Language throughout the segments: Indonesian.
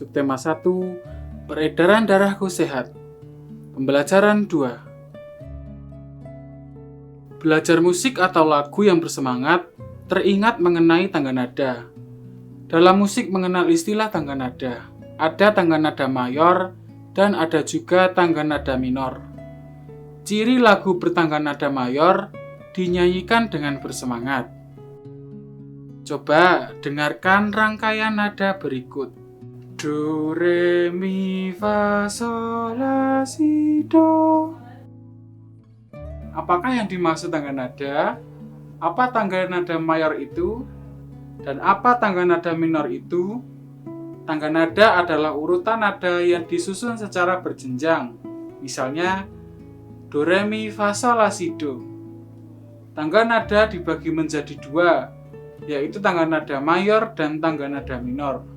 Subtema 1, peredaran darahku sehat. Pembelajaran 2. Belajar musik atau lagu yang bersemangat, teringat mengenai tangga nada. Dalam musik mengenal istilah tangga nada. Ada tangga nada mayor dan ada juga tangga nada minor. Ciri lagu bertangga nada mayor dinyanyikan dengan bersemangat. Coba dengarkan rangkaian nada berikut. Do, re, mi, fa, sol, la, si, do. Apakah yang dimaksud tangga nada? Apa tangga nada mayor itu? Dan apa tangga nada minor itu? Tangga nada adalah urutan nada yang disusun secara berjenjang. Misalnya, do, re, mi, fa, sol, la, si, do. Tangga nada dibagi menjadi dua, yaitu tangga nada mayor dan tangga nada minor.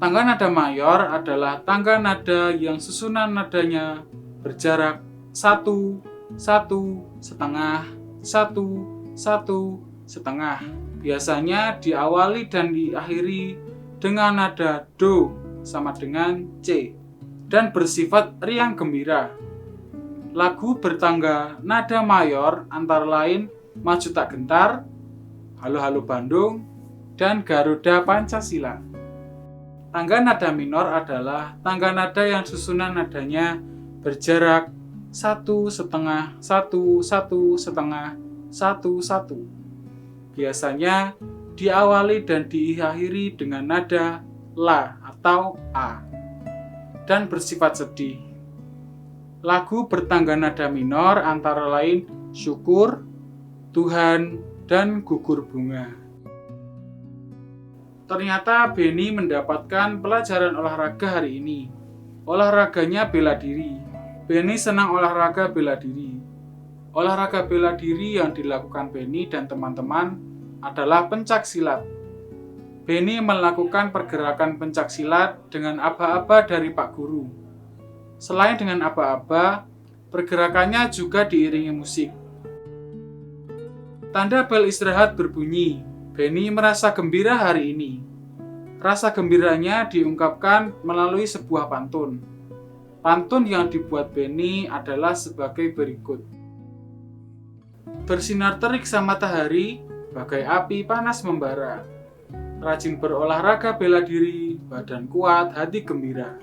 Tangga nada mayor adalah tangga nada yang susunan nadanya berjarak 1, 1, setengah, 1, 1, setengah. Biasanya diawali dan diakhiri dengan nada do sama dengan C dan bersifat riang gembira. Lagu bertangga nada mayor antara lain Maju Tak Gentar, Halo Halo Bandung, dan Garuda Pancasila. Tangga nada minor adalah tangga nada yang susunan nadanya berjarak 1 setengah, 1, 1 setengah, 1, 1. Biasanya diawali dan diakhiri dengan nada La atau A dan bersifat sedih. Lagu bertangga nada minor antara lain Syukur, Tuhan, dan Gugur Bunga. Ternyata Benny mendapatkan pelajaran olahraga hari ini. Olahraganya bela diri. Benny senang olahraga bela diri. Olahraga bela diri yang dilakukan Benny dan teman-teman adalah pencak silat. Benny melakukan pergerakan pencak silat dengan aba-aba dari Pak Guru. Selain dengan aba-aba, pergerakannya juga diiringi musik. Tanda bel istirahat berbunyi. Benny merasa gembira hari ini. Rasa gembiranya diungkapkan melalui sebuah pantun. Pantun yang dibuat Benny adalah sebagai berikut. Bersinar terik sama matahari, bagai api panas membara. Rajin berolahraga bela diri, badan kuat, hati gembira.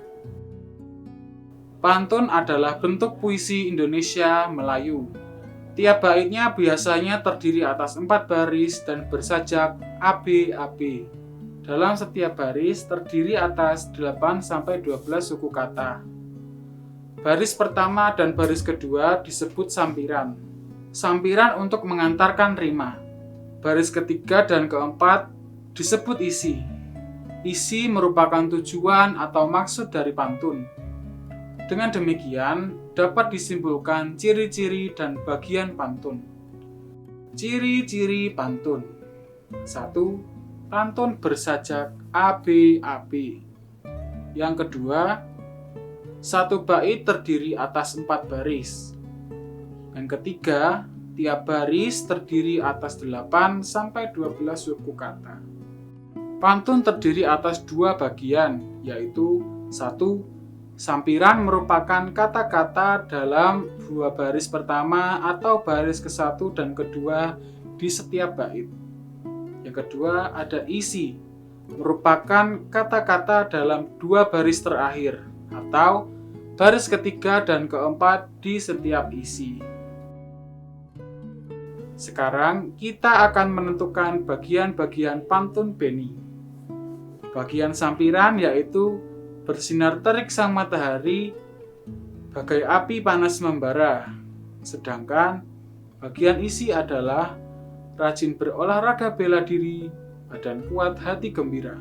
Pantun adalah bentuk puisi Indonesia Melayu. Tiap baitnya biasanya terdiri atas 4 baris dan bersajak AB-AB. Dalam setiap baris terdiri atas 8-12 suku kata. Baris pertama dan baris kedua disebut sampiran. Sampiran untuk mengantarkan rima. Baris ketiga dan keempat disebut isi. Isi merupakan tujuan atau maksud dari pantun. Dengan demikian, dapat disimpulkan ciri-ciri dan bagian pantun. Ciri-ciri pantun. 1. Pantun bersajak AB-AB. Yang kedua, satu bait terdiri atas 4 baris. Yang ketiga, tiap baris terdiri atas 8-12 suku kata. Pantun terdiri atas 2 bagian, yaitu 1. Sampiran merupakan kata-kata dalam 2 baris pertama atau baris ke-1 dan kedua di setiap bait. Yang kedua ada isi, merupakan kata-kata dalam 2 baris terakhir atau baris ketiga dan keempat di setiap isi. Sekarang kita akan menentukan bagian-bagian pantun Benny. Bagian sampiran yaitu bersinar terik sang matahari, bagai api panas membara. Sedangkan bagian isi adalah rajin berolahraga bela diri, badan kuat, hati gembira.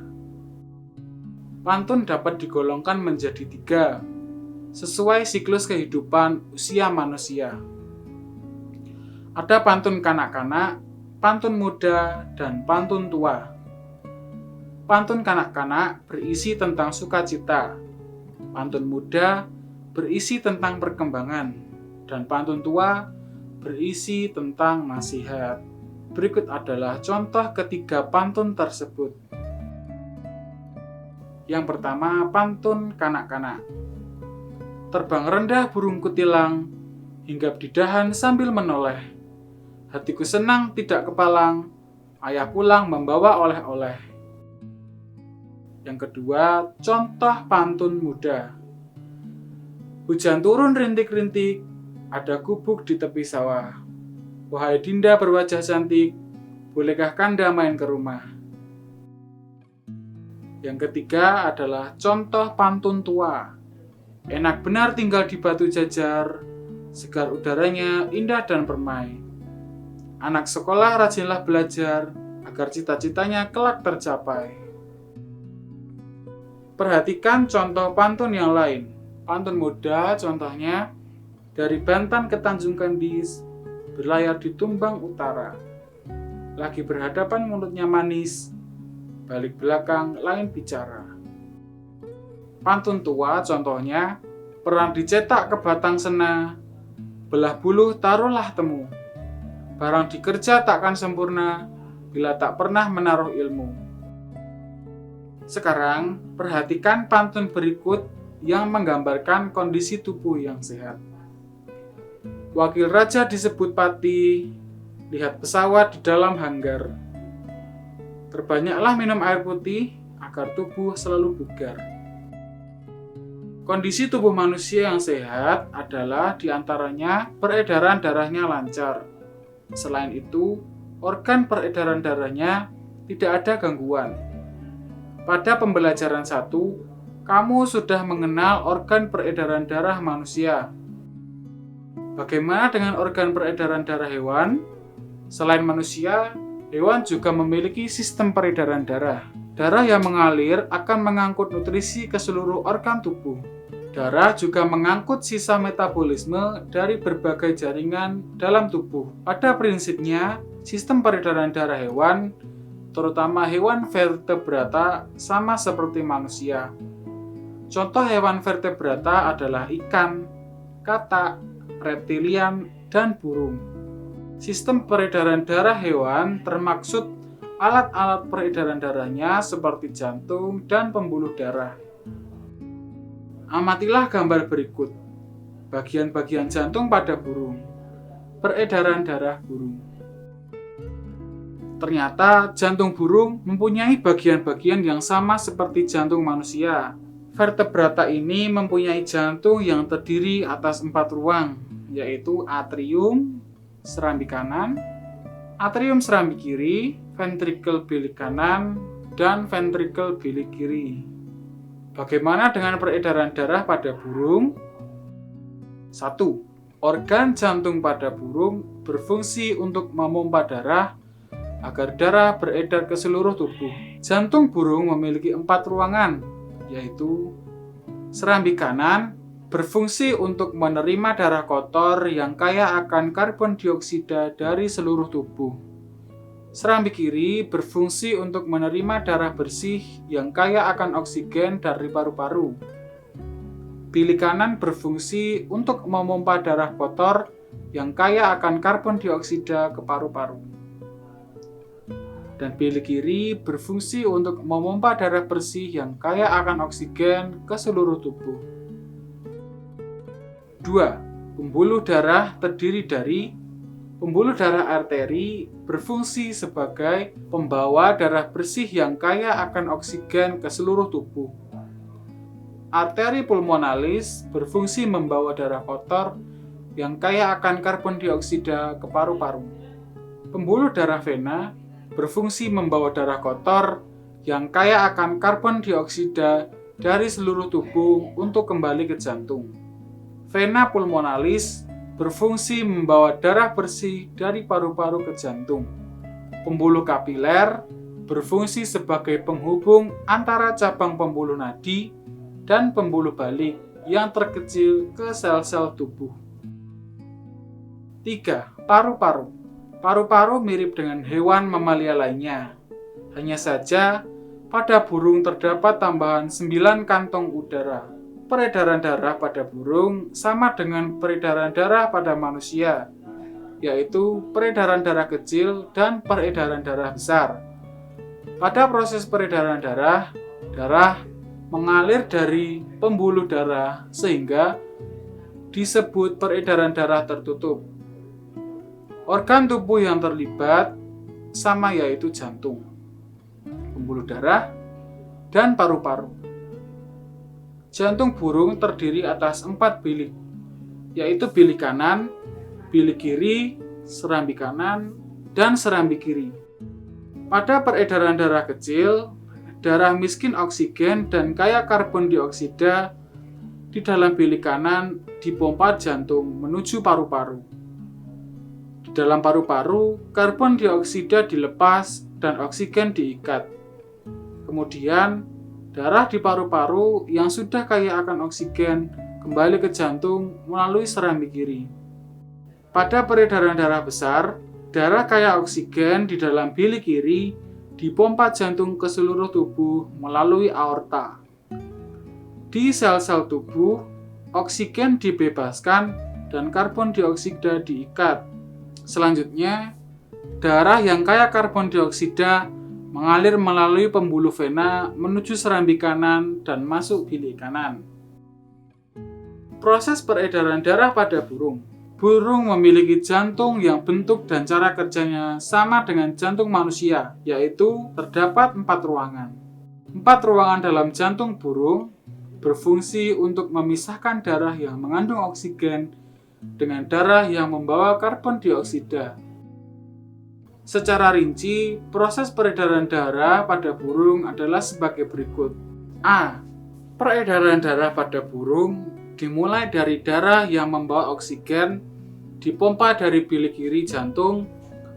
Pantun dapat digolongkan menjadi 3, sesuai siklus kehidupan usia manusia. Ada pantun kanak-kanak, pantun muda, dan pantun tua. Pantun kanak-kanak berisi tentang sukacita, pantun muda berisi tentang perkembangan, dan pantun tua berisi tentang nasihat. Berikut adalah contoh ketiga pantun tersebut. Yang pertama, pantun kanak-kanak. Terbang rendah burung kutilang, hinggap di dahan sambil menoleh. Hatiku senang tidak kepalang, ayah pulang membawa oleh-oleh. Yang kedua, contoh pantun muda. Hujan turun rintik-rintik, ada gubuk di tepi sawah. Wahai Dinda berwajah cantik, bolehkah Kanda main ke rumah? Yang ketiga adalah contoh pantun tua. Enak benar tinggal di Batu Jajar, segar udaranya indah dan permai. Anak sekolah rajinlah belajar, agar cita-citanya kelak tercapai. Perhatikan contoh pantun yang lain. Pantun muda contohnya, dari Bantan ke Tanjung Kandis, berlayar di Tumbang Utara. Lagi berhadapan mulutnya manis, balik belakang lain bicara. Pantun tua contohnya, perang dicetak ke batang sena, belah buluh taruhlah temu. Barang dikerja takkan sempurna, bila tak pernah menaruh ilmu. Sekarang, perhatikan pantun berikut yang menggambarkan kondisi tubuh yang sehat. Wakil raja disebut Pati, lihat pesawat di dalam hanggar. Terbanyaklah minum air putih agar tubuh selalu bugar. Kondisi tubuh manusia yang sehat adalah diantaranya peredaran darahnya lancar. Selain itu, organ peredaran darahnya tidak ada gangguan. Pada pembelajaran 1, kamu sudah mengenal organ peredaran darah manusia. Bagaimana dengan organ peredaran darah hewan? Selain manusia, hewan juga memiliki sistem peredaran darah. Darah yang mengalir akan mengangkut nutrisi ke seluruh organ tubuh. Darah juga mengangkut sisa metabolisme dari berbagai jaringan dalam tubuh. Pada prinsipnya, sistem peredaran darah hewan, terutama hewan vertebrata, sama seperti manusia. Contoh hewan vertebrata adalah ikan, katak, reptilian, dan burung. Sistem peredaran darah hewan termaksud alat-alat peredaran darahnya seperti jantung dan pembuluh darah. Amatilah gambar berikut. Bagian-bagian jantung pada burung. Peredaran darah burung. Ternyata jantung burung mempunyai bagian-bagian yang sama seperti jantung manusia. Vertebrata ini mempunyai jantung yang terdiri atas 4 ruang, yaitu atrium, serambi kanan, atrium serambi kiri, ventrikel bilik kanan, dan ventrikel bilik kiri. Bagaimana dengan peredaran darah pada burung? 1. Organ jantung pada burung berfungsi untuk memompa darah agar darah beredar ke seluruh tubuh. Jantung burung memiliki 4 ruangan, yaitu serambi kanan berfungsi untuk menerima darah kotor yang kaya akan karbon dioksida dari seluruh tubuh. Serambi kiri berfungsi untuk menerima darah bersih yang kaya akan oksigen dari paru-paru. Bilik kanan berfungsi untuk memompa darah kotor yang kaya akan karbon dioksida ke paru-paru. Dan bilik kiri berfungsi untuk memompa darah bersih yang kaya akan oksigen ke seluruh tubuh. 2. Pembuluh darah terdiri dari pembuluh darah arteri berfungsi sebagai pembawa darah bersih yang kaya akan oksigen ke seluruh tubuh. Arteri pulmonalis berfungsi membawa darah kotor yang kaya akan karbon dioksida ke paru-paru. Pembuluh darah vena berfungsi membawa darah kotor yang kaya akan karbon dioksida dari seluruh tubuh untuk kembali ke jantung. Vena pulmonalis berfungsi membawa darah bersih dari paru-paru ke jantung. Pembuluh kapiler berfungsi sebagai penghubung antara cabang pembuluh nadi dan pembuluh balik yang terkecil ke sel-sel tubuh. 3. Paru-paru. Paru-paru mirip dengan hewan mamalia lainnya. Hanya saja, pada burung terdapat tambahan 9 kantong udara. Peredaran darah pada burung sama dengan peredaran darah pada manusia, yaitu peredaran darah kecil dan peredaran darah besar. Pada proses peredaran darah, mengalir dari pembuluh darah sehingga disebut peredaran darah tertutup. Organ tubuh yang terlibat sama yaitu jantung, pembuluh darah, dan paru-paru. Jantung burung terdiri atas 4 bilik, yaitu bilik kanan, bilik kiri, serambi kanan, dan serambi kiri. Pada peredaran darah kecil, darah miskin oksigen dan kaya karbon dioksida di dalam bilik kanan dipompa jantung menuju paru-paru. Di dalam paru-paru, karbon dioksida dilepas dan oksigen diikat. Kemudian, darah di paru-paru yang sudah kaya akan oksigen kembali ke jantung melalui serambi kiri. Pada peredaran darah besar, darah kaya oksigen di dalam bilik kiri dipompa jantung ke seluruh tubuh melalui aorta. Di sel-sel tubuh, oksigen dibebaskan dan karbon dioksida diikat. Selanjutnya, darah yang kaya karbon dioksida mengalir melalui pembuluh vena menuju serambi kanan dan masuk bilik kanan. Proses peredaran darah pada burung. Burung memiliki jantung yang bentuk dan cara kerjanya sama dengan jantung manusia, yaitu terdapat 4 ruangan. 4 ruangan dalam jantung burung berfungsi untuk memisahkan darah yang mengandung oksigen dengan darah yang membawa karbon dioksida. Secara rinci, proses peredaran darah pada burung adalah sebagai berikut. A. Peredaran darah pada burung dimulai dari darah yang membawa oksigen dipompa dari bilik kiri jantung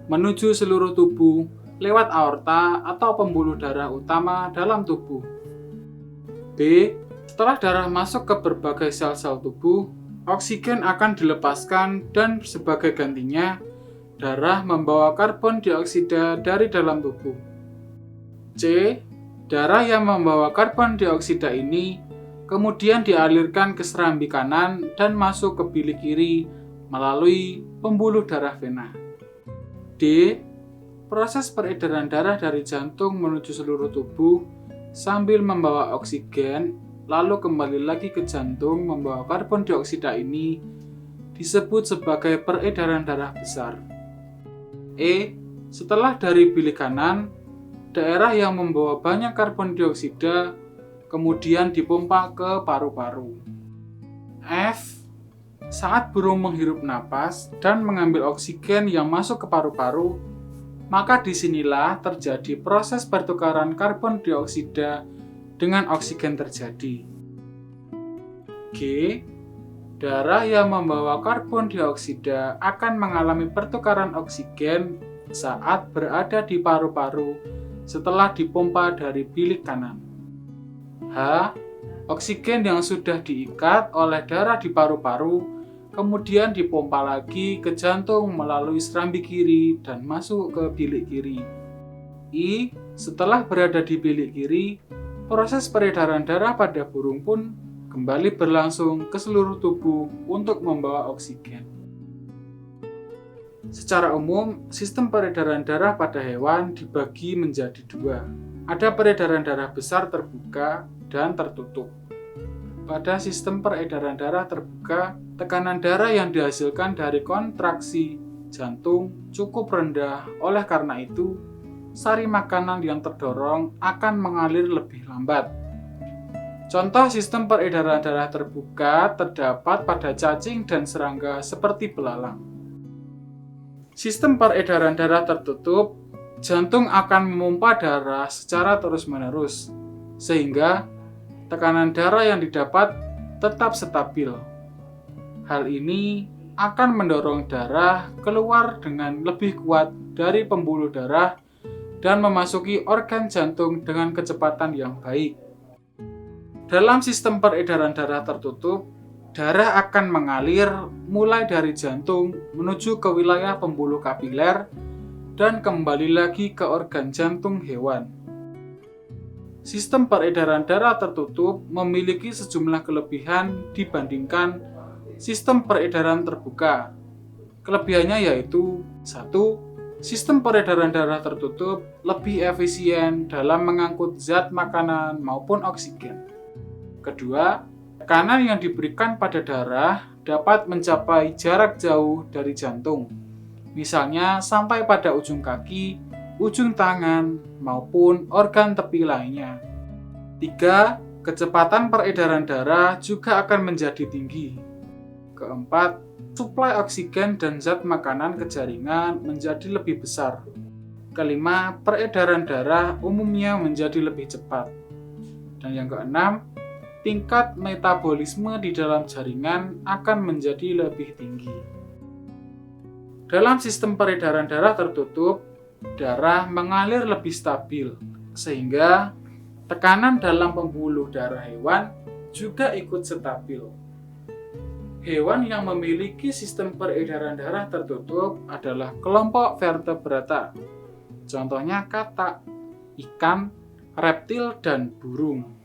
menuju seluruh tubuh lewat aorta atau pembuluh darah utama dalam tubuh. B. Setelah darah masuk ke berbagai sel-sel tubuh, oksigen akan dilepaskan dan sebagai gantinya, darah membawa karbon dioksida dari dalam tubuh. C. Darah yang membawa karbon dioksida ini kemudian dialirkan ke serambi kanan dan masuk ke bilik kiri melalui pembuluh darah vena. D. Proses peredaran darah dari jantung menuju seluruh tubuh sambil membawa oksigen lalu kembali lagi ke jantung membawa karbon dioksida ini disebut sebagai peredaran darah besar. E. Setelah dari bilik kanan, daerah yang membawa banyak karbon dioksida kemudian dipompa ke paru-paru. F. Saat burung menghirup napas dan mengambil oksigen yang masuk ke paru-paru, maka disinilah terjadi proses pertukaran karbon dioksida dengan oksigen terjadi. G. Darah yang membawa karbon dioksida akan mengalami pertukaran oksigen saat berada di paru-paru setelah dipompa dari bilik kanan. H. Oksigen yang sudah diikat oleh darah di paru-paru kemudian dipompa lagi ke jantung melalui serambi kiri dan masuk ke bilik kiri. I. Setelah berada di bilik kiri, proses peredaran darah pada burung pun kembali berlangsung ke seluruh tubuh untuk membawa oksigen. Secara umum, sistem peredaran darah pada hewan dibagi menjadi 2. Ada peredaran darah besar terbuka dan tertutup. Pada sistem peredaran darah terbuka, tekanan darah yang dihasilkan dari kontraksi jantung cukup rendah. Oleh karena itu, sari makanan yang terdorong akan mengalir lebih lambat. Contoh sistem peredaran darah terbuka terdapat pada cacing dan serangga seperti belalang. Sistem peredaran darah tertutup, jantung akan memompa darah secara terus-menerus, sehingga tekanan darah yang didapat tetap stabil. Hal ini akan mendorong darah keluar dengan lebih kuat dari pembuluh darah dan memasuki organ jantung dengan kecepatan yang baik. Dalam sistem peredaran darah tertutup, darah akan mengalir mulai dari jantung menuju ke wilayah pembuluh kapiler dan kembali lagi ke organ jantung hewan. Sistem peredaran darah tertutup memiliki sejumlah kelebihan dibandingkan sistem peredaran terbuka. Kelebihannya yaitu 1. Sistem peredaran darah tertutup lebih efisien dalam mengangkut zat makanan maupun oksigen. Kedua, tekanan yang diberikan pada darah dapat mencapai jarak jauh dari jantung, misalnya sampai pada ujung kaki, ujung tangan, maupun organ tepi lainnya. Tiga, kecepatan peredaran darah juga akan menjadi tinggi. Keempat, suplai oksigen dan zat makanan ke jaringan menjadi lebih besar. Kelima, peredaran darah umumnya menjadi lebih cepat. Dan yang keenam, tingkat metabolisme di dalam jaringan akan menjadi lebih tinggi. Dalam sistem peredaran darah tertutup, darah mengalir lebih stabil, sehingga tekanan dalam pembuluh darah hewan juga ikut stabil. Hewan yang memiliki sistem peredaran darah tertutup adalah kelompok vertebrata. Contohnya katak, ikan, reptil, dan burung.